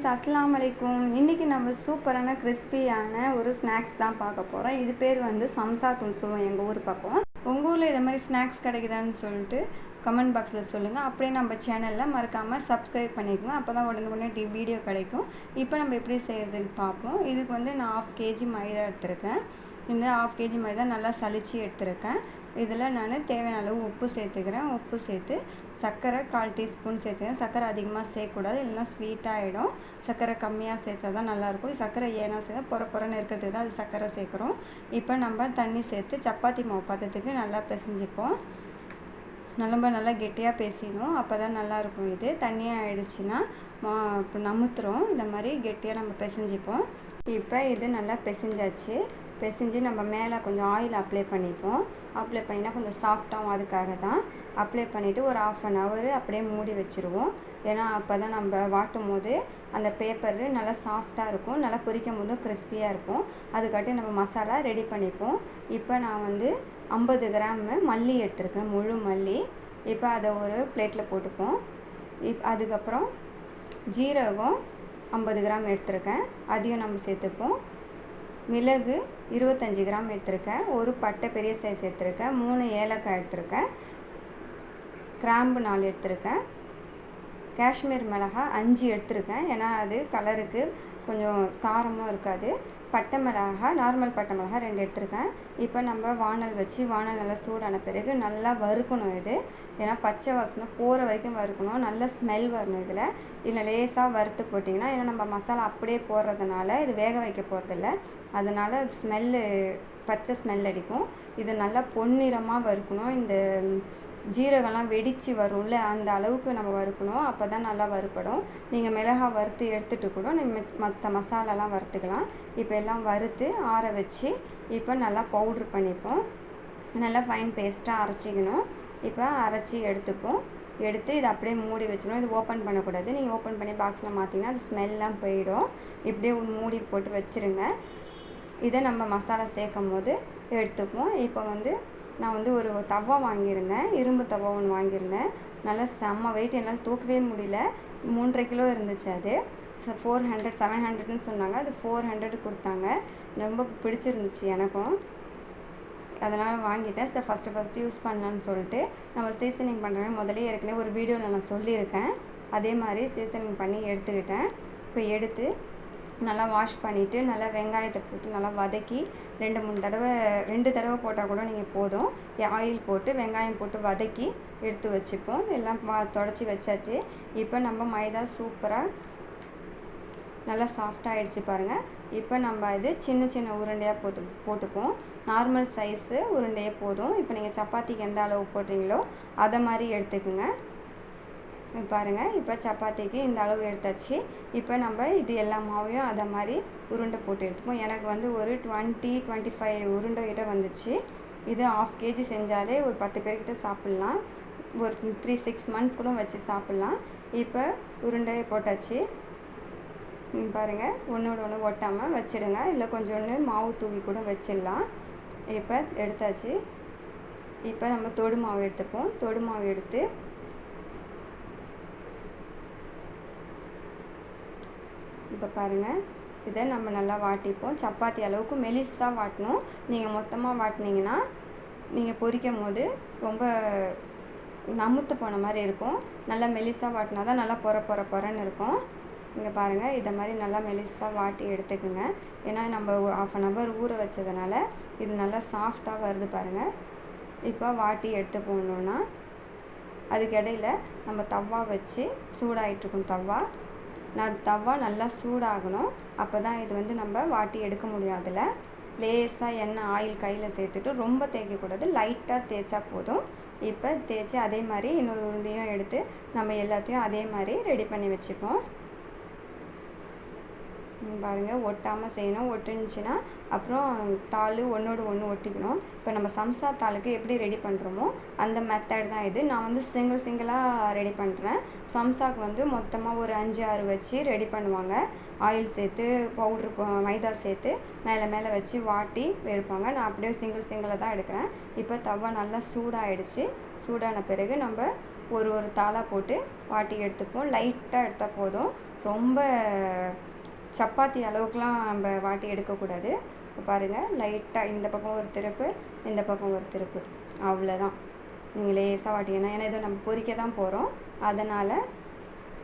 Friends, அஸ்ஸலாமு அலைக்கும். இன்றைக்கி நம்ம சூப்பரான கிறிஸ்பியான ஒரு ஸ்நாக்ஸ் தான் பார்க்க போகிறோம். இது பேர் வந்து சம்சா தூள் சொல்லுவோம் எங்கள் ஊர் பக்கம். உங்கள் ஊரில் இது மாதிரி ஸ்நாக்ஸ் கிடைக்குதான்னு சொல்லிட்டு கமெண்ட் பாக்ஸில் சொல்லுங்கள். அப்படியே நம்ம சேனலில் மறக்காமல் சப்ஸ்கிரைப் பண்ணிக்கோங்க. அப்போ தான் உடனே வீடியோ கிடைக்கும். இப்போ நம்ம எப்படி செய்கிறதுன்னு பார்ப்போம். இதுக்கு வந்து நான் 1/2 kg மைதா எடுத்திருக்கேன். இந்த 1/2 kg மைதா நல்லா சலிச்சு எடுத்திருக்கேன். இதில் நான் தேவையான அளவு உப்பு சேர்த்துக்கிறேன். உப்பு சேர்த்து சர்க்கரை 1/4 டீஸ்பூன் சேர்த்துக்கிறேன். சர்க்கரை அதிகமாக சேர்க்கக்கூடாது, இல்லைன்னா ஸ்வீட்டாக ஆகிடும். சர்க்கரை கம்மியாக சேர்த்தா தான் நல்லாயிருக்கும். சர்க்கரை ஏன்னா சேர்த்தா பொறன்னு இருக்கிறதுக்கு தான் அது சர்க்கரை சேர்க்குறோம். இப்போ நம்ம தண்ணி சேர்த்து சப்பாத்தி மாவு பதத்துக்கு நல்லா பிசைஞ்சிப்போம். நல்லா கெட்டியாக பேசிடணும், அப்போ தான் நல்லாயிருக்கும். இது தண்ணியாக ஆகிடுச்சின்னா இப்போ நமுத்துறோம். இந்த மாதிரி கெட்டியாக நம்ம பிசைஞ்சிப்போம். இப்போ இது நல்லா பிசைஞ்சாச்சு. பிசைஞ்சு நம்ம மேலே கொஞ்சம் ஆயில் அப்ளை பண்ணிப்போம். அப்ளை பண்ணினா கொஞ்சம் சாஃப்டாகும், அதுக்காக தான். அப்ளை பண்ணிவிட்டு ஒரு 1/2 hour அப்படியே மூடி வச்சுருவோம். ஏன்னா அப்போ தான் நம்ம வாட்டும் போது அந்த பேப்பரு நல்லா சாஃப்டாக இருக்கும், நல்லா பொரிக்கும் போதும் கிறிஸ்பியாக இருக்கும். அதுக்காட்டி நம்ம மசாலா ரெடி பண்ணிப்போம். இப்போ நான் வந்து 50 கிராம் மல்லி எடுத்துருக்கேன், முழு மல்லி. இப்போ அதை ஒரு பிளேட்டில் போட்டுப்போம். அதுக்கப்புறம் ஜீரகம் 50 கிராம் எடுத்துருக்கேன், அதையும் நம்ம சேர்த்துப்போம். மிளகு 25 கிராம் எடுத்திருக்கேன். ஒரு பட்டை பெரிய சைஸ் எடுத்திருக்கேன். 3 ஏலக்காய் எடுத்திருக்கேன். கிராம்பு 4 எடுத்திருக்கேன். காஷ்மீர் மிளகாய் 5 எடுத்திருக்கேன், ஏன்னா அது கலருக்கு கொஞ்சம் காரமாக இருக்காது. பட்டை மிளகாய், நார்மல் பட்டை மிளகாய் 2 எடுத்திருக்கேன். இப்போ நம்ம வானல் வச்சு வானல் நல்லா சூடான பிறகு நல்லா வறுக்கணும். இது ஏன்னா பச்சை வாசனை போகிற வரைக்கும் வறுக்கணும், நல்ல ஸ்மெல் வரணும். இதில் லேசாக வறுத்து போட்டிங்கன்னா, ஏன்னா நம்ம மசாலா அப்படியே போடுறதுனால இது வேக வைக்க போகிறதில்ல, அதனால் ஸ்மெல்லு பச்சை ஸ்மெல் அடிக்கும். இது நல்லா பொன்னிறமாக வறுக்கணும். இந்த ஜீரகம்லாம் வெடித்து வரும்ல, அந்த அளவுக்கு நம்ம வறுக்கணும், அப்போ தான் நல்லா வறுப்படும். நீங்கள் மிளகாய் வறுத்து எடுத்துகிட்டு கூட நீங்கள் மற்ற மசாலாலாம் வறுத்துக்கலாம். இப்போ எல்லாம் வறுத்து ஆற வச்சு இப்போ நல்லா பவுட்ரு பண்ணிப்போம். நல்லா ஃபைன் பேஸ்ட்டாக அரைச்சிக்கணும். இப்போ அரைச்சி எடுத்துப்போம். எடுத்து இதை அப்படியே மூடி வச்சிடணும். இது ஓப்பன் பண்ணக்கூடாது. நீங்கள் ஓப்பன் பண்ணி பாக்ஸில் மாற்றிங்கன்னா அது ஸ்மெல்லாம் போயிடும். இப்படியே மூடி போட்டு வச்சுருங்க. இதை நம்ம மசாலா சேர்க்கும் போது எடுத்துப்போம். இப்போ வந்து நான் வந்து ஒரு தவா வாங்கியிருந்தேன், இரும்பு தவா ஒன்று வாங்கியிருந்தேன். நல்லா செம்ம வெயிட், என்னால் தூக்கவே முடியல. 3.5 கிலோ இருந்துச்சு. அது 400 700ன்னு சொன்னாங்க. அது 400 கொடுத்தாங்க. ரொம்ப பிடிச்சிருந்துச்சு எனக்கும், அதனால் வாங்கிட்டேன். சரி ஃபஸ்ட்டு யூஸ் பண்ணலான்னு சொல்லிட்டு நம்ம சீசனிங் பண்ணுறேன். முதலே ஏற்கனவே ஒரு வீடியோவில் நான் சொல்லியிருக்கேன். அதே மாதிரி சீசனிங் பண்ணி எடுத்துக்கிட்டேன். இப்போ எடுத்து நல்லா வாஷ் பண்ணிவிட்டு நல்லா வெங்காயத்தை போட்டு நல்லா வதக்கி 2 தடவை போட்டால் கூட நீங்கள் போதும். ஆயில் போட்டு வெங்காயம் போட்டு வதக்கி எடுத்து வச்சுப்போம். எல்லாம் தொடச்சி வச்சாச்சு. இப்போ நம்ம மைதா சூப்பராக நல்லா சாஃப்டாக ஆகிடுச்சு பாருங்கள். இப்போ நம்ம இது சின்ன உருண்டையாக போட்டுப்போம். நார்மல் சைஸு உருண்டையே போதும். இப்போ நீங்கள் சப்பாத்திக்கு எந்த அளவு போடுறீங்களோ அதை மாதிரி எடுத்துக்குங்க. பாருங்கள், இப்போ சப்பாத்திக்கு இந்த அளவு எடுத்தாச்சு. இப்போ நம்ம இது எல்லா மாவையும் அதை மாதிரி உருண்டை போட்டு எடுத்துப்போம். எனக்கு வந்து ஒரு 20-25 உருண்டை கிட்ட வந்துச்சு. இது 1/2 kg செஞ்சாலே ஒரு 10 பேர்கிட்ட சாப்பிட்லாம். ஒரு 3-6 months கூட வச்சு சாப்பிட்லாம். இப்போ உருண்டையை போட்டாச்சு. பாருங்கள், ஒன்றோட ஒன்று ஒட்டாமல் வச்சிடுங்க, இல்லை கொஞ்சோண்டு மாவு தூவி கூட வச்சிடலாம். இப்போ எடுத்தாச்சு. இப்போ நம்ம தொடு மாவு எடுத்துப்போம். தொடு மாவு எடுத்து இப்போ பாருங்கள், இதை நம்ம நல்லா வாட்டிப்போம். சப்பாத்தி அளவுக்கு மெலிசாக வாட்டணும். நீங்கள் மொத்தமாக வாட்டினீங்கன்னா நீங்கள் பொரிக்கும் போது ரொம்ப நமுத்து போன மாதிரி இருக்கும். நல்லா மெலிசாக வாட்டினா தான் நல்லா பொறன்னு இருக்கும். இங்கே பாருங்கள், இதை மாதிரி நல்லா மெலிசாக வாட்டி எடுத்துக்குங்க. ஏன்னா நம்ம 1/2 hour ஊற வச்சதுனால இது நல்லா சாஃப்டாக வருது பாருங்கள். இப்போ வாட்டி எடுத்து போடணுன்னா அதுக்கு இடையில நம்ம தவா வச்சு சூடாகிட்ருக்கும். தவா நல்லா சூடாகணும். அப்போ தான் இது வந்து நம்ம வாட்டி எடுக்க முடியும். அதில் லேசாக எண்ணெய் ஆயில் கையில் சேர்த்துட்டு ரொம்ப தேய்க்கக்கூடாது, லைட்டாக தேய்ச்சா போதும். இப்போ தேய்ச்சி அதே மாதிரி இன்னொரு உருண்டையும் எடுத்து நம்ம எல்லாத்தையும் அதே மாதிரி ரெடி பண்ணி வச்சுப்போம். பாருங்கள், ஒட்டாமல் செய்யணும். ஒட்டுனுச்சுன்னா அப்புறம் தாள் ஒன்றோடு ஒன்று ஒட்டிக்கணும். இப்போ நம்ம சம்சா தாளுக்கு எப்படி ரெடி பண்ணுறோமோ அந்த மெத்தட் தான் இது. நான் வந்து சிங்கிளாக ரெடி பண்ணுறேன். சம்சாக்கு வந்து மொத்தமாக ஒரு 5-6 வச்சு ரெடி பண்ணுவாங்க. ஆயில் சேர்த்து பவுட்ரு மைதா சேர்த்து மேலே வச்சு வாட்டி எடுப்பாங்க. நான் அப்படியே சிங்கிளாக தான் எடுக்கிறேன். இப்போ தவா நல்லா சூடாகிடுச்சு. சூடான பிறகு நம்ம ஒரு தாளாக போட்டு வாட்டி எடுத்துப்போம். லைட்டாக எடுத்தால் போதும். ரொம்ப சப்பாத்தி அளவுக்குலாம் நம்ம வாட்டி எடுக்கக்கூடாது. இப்போ பாருங்கள், லைட்டாக இந்த பக்கம் ஒரு திருப்பு, இந்த பக்கம் ஒரு திருப்பு, அவ்வளோதான். நீங்கள் லேசாக வாட்டிங்கன்னா, ஏன்னா இதை நம்ம பொரிக்க தான் போகிறோம், அதனால்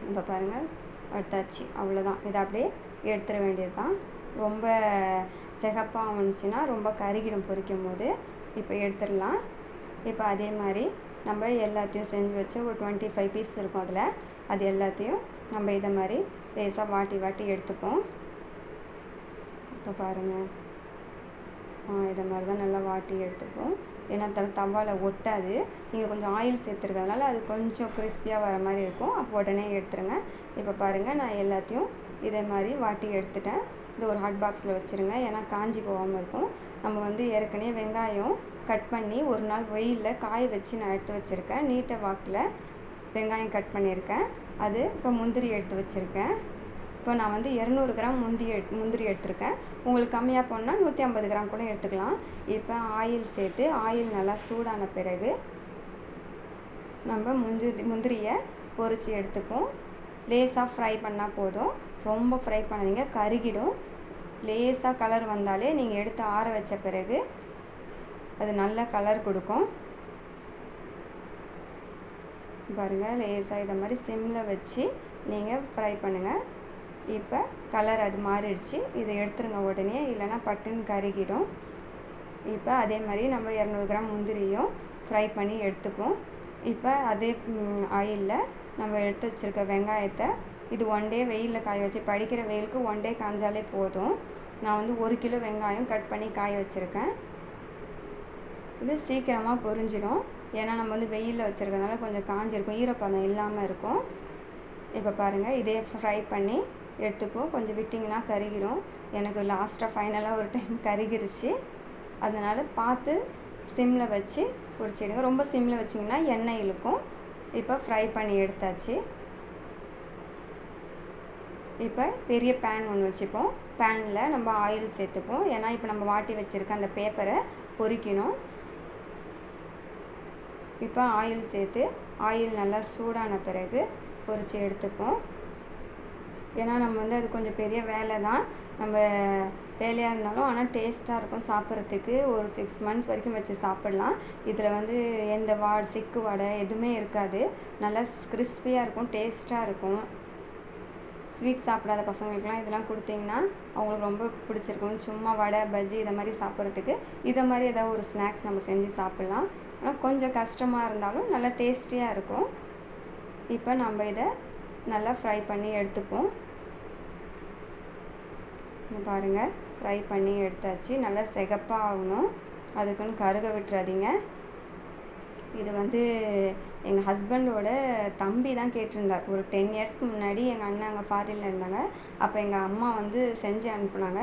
இப்போ பாருங்கள் எடுத்தாச்சு, அவ்வளோதான். இதை அப்படியே எடுத்துட வேண்டியது தான். ரொம்ப சிகப்பாக வந்துச்சுன்னா ரொம்ப கருகிடும் பொரிக்கும் போது. இப்போ எடுத்துடலாம். இப்போ அதே மாதிரி நம்ம எல்லாத்தையும் செஞ்சு வச்சு ஒரு 25 பீஸ் இருக்கும் அதில், அது எல்லாத்தையும் நம்ம இதை மாதிரி லேசாக வாட்டி வாட்டி எடுத்துப்போம். இப்போ பாருங்கள், இதை மாதிரி தான் நல்லா வாட்டி எடுத்துப்போம். ஏன்னா தவாவில் ஒட்டாது. நீங்கள் கொஞ்சம் ஆயில் சேர்த்துருக்கிறதுனால அது கொஞ்சம் கிறிஸ்பியாக வர மாதிரி இருக்கும். அப்போ உடனே எடுத்துருங்க. இப்போ பாருங்கள், நான் எல்லாத்தையும் இதே மாதிரி வாட்டி எடுத்துட்டேன். இது ஒரு ஹாட் பாக்ஸில் வச்சுருங்க, ஏன்னா காஞ்சி போகாமல் இருக்கும். நம்ம வந்து ஏற்கனவே வெங்காயம் கட் பண்ணி ஒரு நாள் வெயிலில் காய வச்சு நான் எடுத்து வச்சுருக்கேன். நீட்டை வாக்கில் வெங்காயம் கட் பண்ணியிருக்கேன். அது இப்போ முந்திரி எடுத்து வச்சுருக்கேன். இப்போ நான் வந்து 200 கிராம் முந்திரி எடுத்திருக்கேன். உங்களுக்கு கம்மியாக போனால் 150 கிராம் கூட எடுத்துக்கலாம். இப்போ ஆயில் சேர்த்து, ஆயில் நல்லா சூடான பிறகு நம்ம முந்திரியை பொரித்து எடுத்துப்போம். லேசாக ஃப்ரை பண்ணால் போதும், ரொம்ப ஃப்ரை பண்ணாதீங்க, கருகிடும். லேசாக கலர் வந்தாலே நீங்கள் எடுத்து ஆற வச்ச பிறகு அது நல்ல கலர் கொடுக்கும். பாருங்கள், லேசாக இதை மாதிரி சிம்மில் வச்சு நீங்கள் ஃப்ரை பண்ணுங்கள். இப்போ கலர் அது மாறிடுச்சு. இதை எடுத்துருங்க உடனே, இல்லைன்னா பட்டுன்னு கருகிடும். இப்போ அதே மாதிரி நம்ம 200 கிராம் முந்திரியும் ஃப்ரை பண்ணி எடுத்துப்போம். இப்போ அதே ஆயிலில் நம்ம எடுத்து வச்சுருக்க வெங்காயத்தை, இது 1 டே வெயிலில் காய வச்சு, படிக்கிற வெயிலுக்கு 1 டே காய்ஞ்சாலே போதும். நான் வந்து 1 கிலோ வெங்காயம் கட் பண்ணி காய வச்சுருக்கேன். இது சீக்கிரமாக பொரிஞ்சிடும், ஏன்னா நம்ம வந்து வெயிலில் வச்சுருக்கனால கொஞ்சம் காஞ்சிருக்கும், ஈரப்பதம் இல்லாமல் இருக்கும். இப்போ பாருங்கள், இதே ஃப்ரை பண்ணி எடுத்துப்போம். கொஞ்சம் விட்டிங்கன்னா கருகிடும். எனக்கு லாஸ்ட்டாக ஃபைனலாக ஒரு டைம் கருகிருச்சு. அதனால் பார்த்து சிம்மில் வச்சு பொரிச்சிடுங்க. ரொம்ப சிம்மில் வச்சிங்கன்னா எண்ணெய் இழுக்கும். இப்போ ஃப்ரை பண்ணி எடுத்தாச்சு. இப்போ பெரிய பேன் ஒன்று வச்சுப்போம். பேனில் நம்ம ஆயில் சேர்த்துப்போம், ஏன்னா இப்போ நம்ம வாட்டி வச்சுருக்க அந்த பேப்பரை பொரிக்கணும். இப்போ ஆயில் சேர்த்து, ஆயில் நல்லா சூடான பிறகு பொரித்து எடுத்துப்போம். ஏன்னா நம்ம வந்து அது கொஞ்சம் பெரிய வேலை தான், நம்ம வேலையாக இருந்தாலும் ஆனால் டேஸ்ட்டாக இருக்கும் சாப்பிட்றதுக்கு. ஒரு 6 மந்த்ஸ் வரைக்கும் வச்சு சாப்பிட்லாம். இதில் வந்து எந்த சிக்கு வடை எதுவுமே இருக்காது. நல்லா கிறிஸ்பியாக இருக்கும், டேஸ்ட்டாக இருக்கும். ஸ்வீட் சாப்பிடாத பசங்களுக்குலாம் இதெல்லாம் கொடுத்தீங்கன்னா அவங்களுக்கு ரொம்ப பிடிச்சிருக்கும். சும்மா வடை பஜ்ஜி இதை மாதிரி சாப்பிட்றதுக்கு இதை மாதிரி ஏதாவது ஒரு ஸ்நாக்ஸ் நம்ம செஞ்சு சாப்பிட்லாம். ஆனால் கொஞ்சம் கஷ்டமாக இருந்தாலும் நல்லா டேஸ்டியாக இருக்கும். இப்போ நம்ம இதை நல்லா ஃப்ரை பண்ணி எடுத்துப்போம். பாருங்கள், ஃப்ரை பண்ணி எடுத்தாச்சு. நல்லா சிகப்பாக ஆகணும், அதுக்குன்னு கருக விட்டுறாதீங்க. இது வந்து எங்கள் ஹஸ்பண்டோட தம்பி தான் கேட்டிருந்தார். ஒரு 10 இயர்ஸ்க்கு முன்னாடி எங்கள் அண்ணன் அங்கே ஃபாரினில் இருந்தாங்க. அப்போ எங்கள் அம்மா வந்து செஞ்சு அனுப்புனாங்க.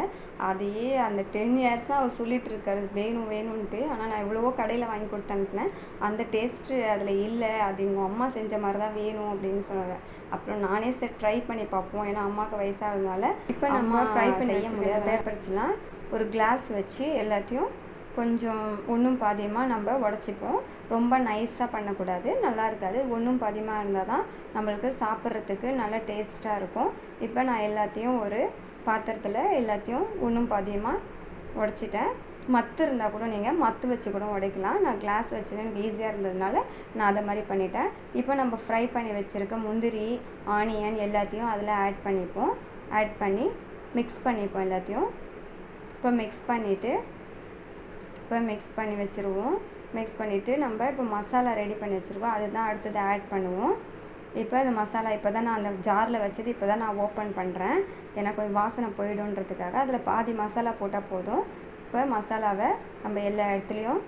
அதையே அந்த 10 இயர்ஸாக அவர் சொல்லிகிட்டு இருக்காரு, வேணும் வேணும்ன்ட்டு. ஆனால் நான் எவ்வளவோ கடையில் வாங்கி கொடுத்து அனுப்பினேன், அந்த டேஸ்ட்டு அதில் இல்லை, அது எங்கள் அம்மா செஞ்ச மாதிரி தான் வேணும் அப்படின்னு சொன்னாங்க. அப்புறம் நானே சரி ட்ரை பண்ணி பார்ப்போம், ஏன்னா அம்மாவுக்கு வயசாகிறதுனால. இப்போ நம்ம ஃப்ரை பண்ணி செய்ய முடியாத பேப்பர்ஸ்லாம் ஒரு கிளாஸ் வச்சு எல்லாத்தையும் கொஞ்சம் ஒன்றும் பாதியமாக நம்ம உடச்சிப்போம். ரொம்ப நைஸாக பண்ணக்கூடாது, நல்லா இருக்காது. ஒன்றும் பாதியமாக இருந்தால் தான் நம்மளுக்கு சாப்பிட்றதுக்கு நல்லா டேஸ்ட்டாக இருக்கும். இப்போ நான் எல்லாத்தையும் ஒரு பாத்திரத்தில் எல்லாத்தையும் ஒன்றும் பாதியமாக உடச்சிட்டேன். மத்து இருந்தால் கூட நீங்கள் மத்து வச்சு கூட உடைக்கலாம். நான் கிளாஸ் வச்சது எனக்கு ஈஸியாக இருந்ததுனால நான் அதை மாதிரி பண்ணிட்டேன். இப்போ நம்ம ஃப்ரை பண்ணி வச்சுருக்க முந்திரி, ஆனியன் எல்லாத்தையும் அதில் ஆட் பண்ணிப்போம். ஆட் பண்ணி மிக்ஸ் பண்ணிப்போம் எல்லாத்தையும். இப்போ மிக்ஸ் பண்ணி வச்சுருவோம். மிக்ஸ் பண்ணிவிட்டு நம்ம இப்போ மசாலா ரெடி பண்ணி வச்சுருக்கோம், அதுதான் அடுத்தது ஆட் பண்ணுவோம். இப்போ அந்த மசாலா இப்போ தான் நான் அந்த ஜாரில் வச்சது இப்போ தான் நான் ஓப்பன் பண்ணுறேன், ஏன்னா கொஞ்சம் வாசனை போயிடுன்றதுக்காக. அதில் பாதி மசாலா போட்டால் போதும். இப்போ மசாலாவை நம்ம எல்லா இடத்துலையும்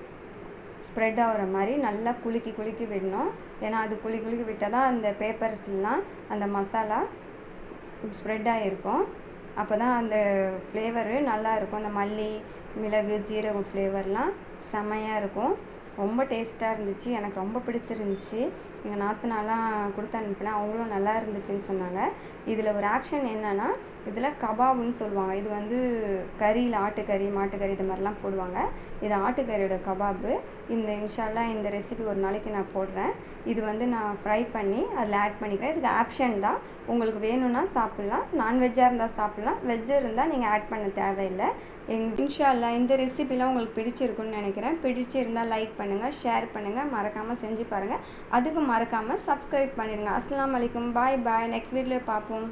ஸ்ப்ரெட் ஆகிற மாதிரி நல்லா குலுக்கி விடணும். ஏன்னா அது குலுக்கி விட்டால் தான் அந்த பேப்பர்ஸ்லாம் அந்த மசாலா ஸ்ப்ரெட் ஆகிருக்கும். அப்போ தான் அந்த ஃப்ளேவரு நல்லா இருக்கும். அந்த மல்லி, மிளகு, ஜீரகம் ஃப்ளேவர்லாம் செம்மையாக இருக்கும். ரொம்ப டேஸ்ட்டாக இருந்துச்சு, எனக்கு ரொம்ப பிடிச்சிருந்துச்சி. எங்கள் நாத்தனாலாம் கொடுத்து அனுப்பினேன், அவங்களும் நல்லா இருந்துச்சுன்னு சொன்னாங்க. இதில் ஒரு ஆப்ஷன் என்னென்னா, இதில் கபாப்னு சொல்லுவாங்க. இது வந்து கறியில் ஆட்டுக்கறி, மாட்டுக்கறி இது மாதிரிலாம் போடுவாங்க. இது ஆட்டுக்கறியோட கபாபு. இன்ஷா அல்லாஹ் இந்த ரெசிபி ஒரு நாளைக்கு நான் போடுறேன். இது வந்து நான் ஃப்ரை பண்ணி அதில் ஆட் பண்ணிக்கிறேன். இதுக்கு ஆப்ஷன் தான், உங்களுக்கு வேணும்னா சாப்பிட்லாம், நான்வெஜ்ஜாக இருந்தால் சாப்பிட்லாம், வெஜ்ஜு இருந்தால் நீங்கள் ஆட் பண்ண தேவையில்லை. இன்ஷா அல்லாஹ் இந்த ரெசிபிலாம் உங்களுக்கு பிடிச்சிருக்குன்னு நினைக்கிறேன். பிடிச்சிருந்தால் லைக் பண்ணுங்கள், ஷேர் பண்ணுங்கள், மறக்காமல் செஞ்சு பாருங்கள். அதுக்கு மறக்காமல் சப்ஸ்கிரைப் பண்ணிடுங்க. அஸ்ஸலாமு அலைக்கும், பாய் பாய். நெக்ஸ்ட் வீடியோவில் பார்ப்போம்.